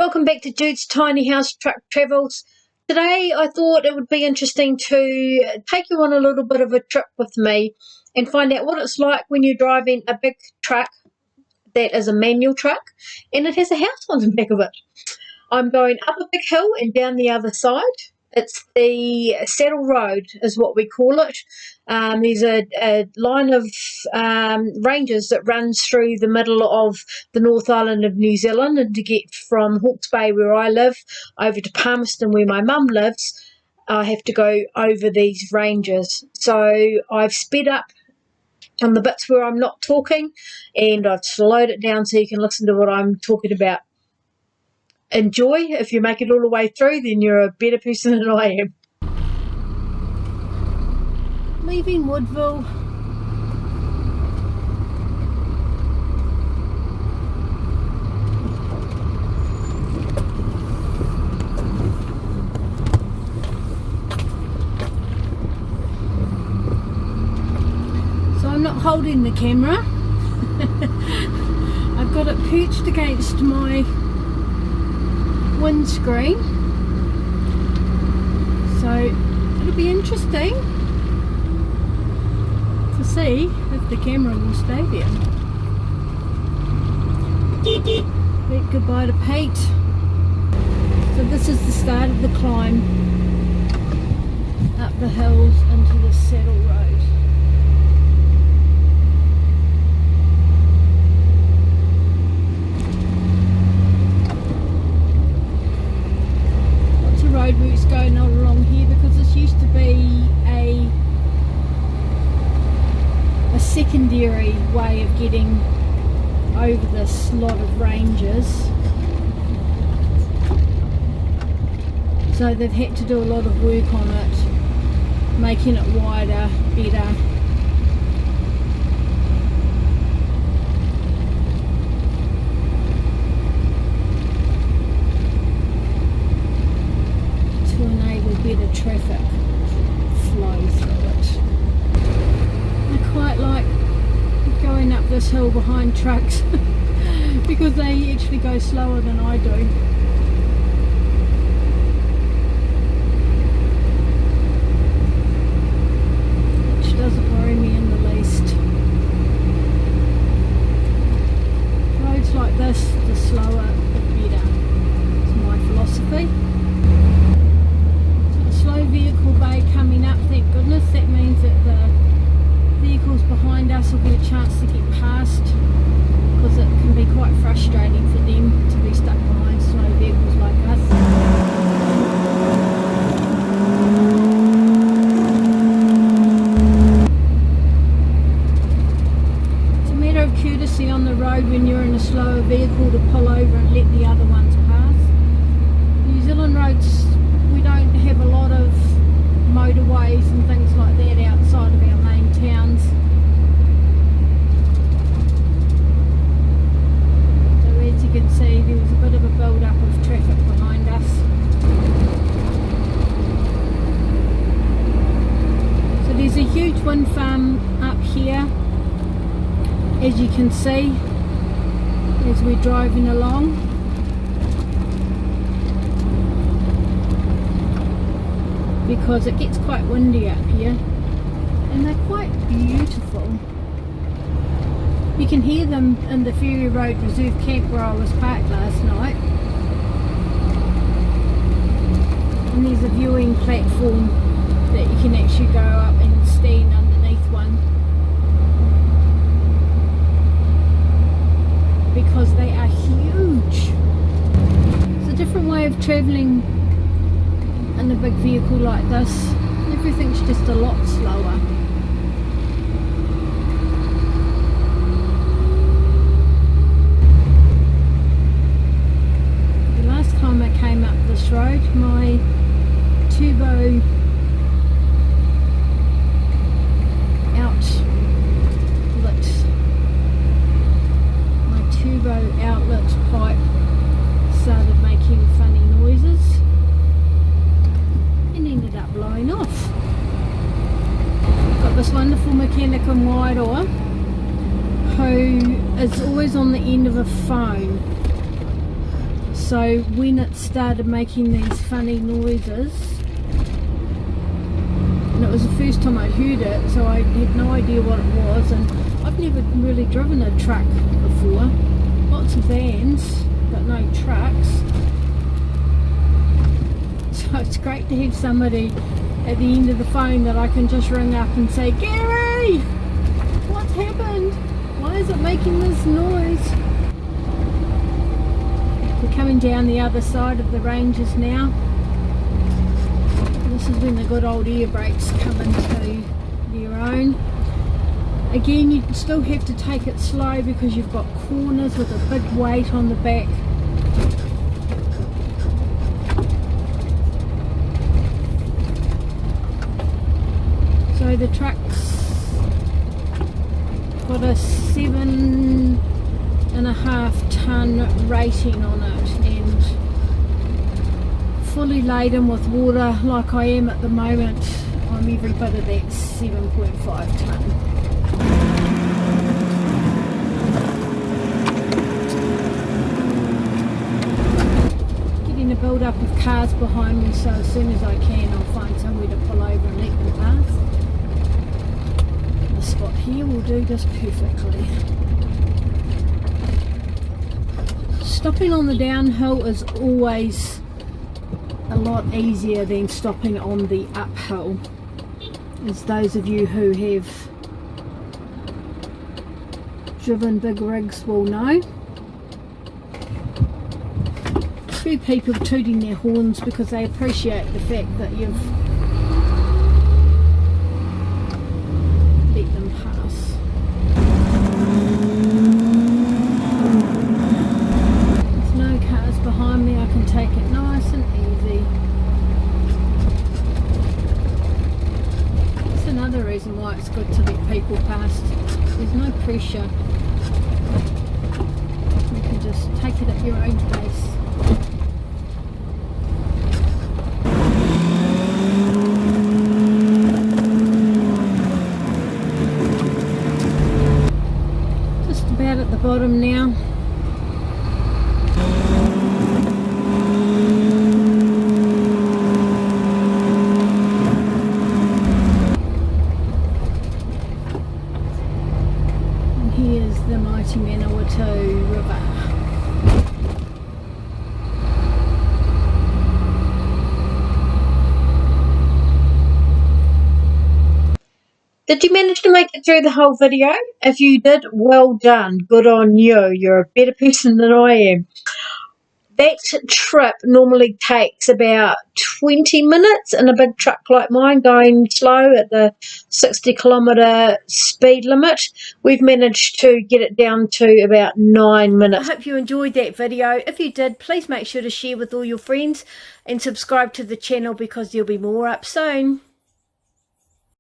Welcome back to Jude's Tiny House Truck Travels. Today I thought it would be interesting to take you on a little bit of a trip with me and find out what it's like when you're driving a big truck that is a manual truck and it has a house on the back of it. I'm going up a big hill and down the other side. It's the Saddle Road is what we call it. There's a line of ranges that runs through the middle of the North Island of New Zealand, and to get from Hawke's Bay where I live over to Palmerston where my mum lives, I have to go over these ranges. So I've sped up on the bits where I'm not talking, and I've slowed it down so you can listen to what I'm talking about. Enjoy. If you make it all the way through, then you're a better person than I am. Leaving Woodville. So I'm not holding the camera. I've got it perched against my windscreen, so it'll be interesting to see if the camera will stay there. Big goodbye to Pete. So this is the start of the climb up the hills into the Saddle Road. Road routes going all along here because this used to be a secondary way of getting over this lot of ranges, so they've had to do a lot of work on it, making it wider, better. Better traffic flow through it. I quite like going up this hill behind trucks because they actually go slower than I do. Which doesn't worry me in the least. Roads like this, the slower the better. It's my philosophy. Slow vehicle bay coming up, thank goodness. That means that the vehicles behind us will get a chance to get past, because it can be quite frustrating for them to be stuck behind slow vehicles like us. It's a matter of courtesy on the road when you're in a slower vehicle to pull over and let the other ones pass. New Zealand roads, we don't have a lot of motorways and things like that outside of our main towns. So as you can see, there was a bit of a build-up of traffic behind us. So there's a huge wind farm up here, as you can see, as we're driving along. Because it gets quite windy up here, and they're quite beautiful. You can hear them in the Ferry Road Reserve Camp where I was parked last night, and there's a viewing platform that you can actually go up and stand underneath one, because they are huge. It's a different way of travelling in a big vehicle like this. Everything's just a lot slower. The last time I came up this road, my turbo outlet pipe started making funny noises and ended up blowing off. Got this wonderful mechanic in Wairoa who is always on the end of a phone, So when it started making these funny noises, and it was the first time I'd heard it, so I had no idea what it was, and I've never really driven a truck before. Lots of vans, but no trucks. So it's great to have somebody at the end of the phone that I can just ring up and say, Gary, what's happened? Why is it making this noise? We're coming down the other side of the ranges now. This is when the good old air brakes come into their own. Again, you still have to take it slow because you've got corners with a big weight on the back. So the truck's got a 7.5 ton rating on it, and fully laden with water like I am at the moment, I'm every bit of that 7.5 ton. Getting a build up of cars behind me, so as soon as I can I'll find somewhere to pull over and let them pass. The spot here will do this perfectly. Stopping on the downhill is always a lot easier than stopping on the uphill, as those of you who have driven big rigs will know. A few people tooting their horns because they appreciate the fact that you've let them pass. There's no cars behind me, I can take it nice and easy. That's another reason why it's good to let people past. There's no pressure. You can just take it at your own pace. Just about at the bottom now. Here's the mighty Manawatu River. Did you manage to make it through the whole video? If you did, well done. Good on you. You're a better person than I am. That trip normally takes about 20 minutes in a big truck like mine, going slow at the 60-kilometre speed limit. We've managed to get it down to about 9 minutes. I hope you enjoyed that video. If you did, please make sure to share with all your friends and subscribe to the channel because there'll be more up soon.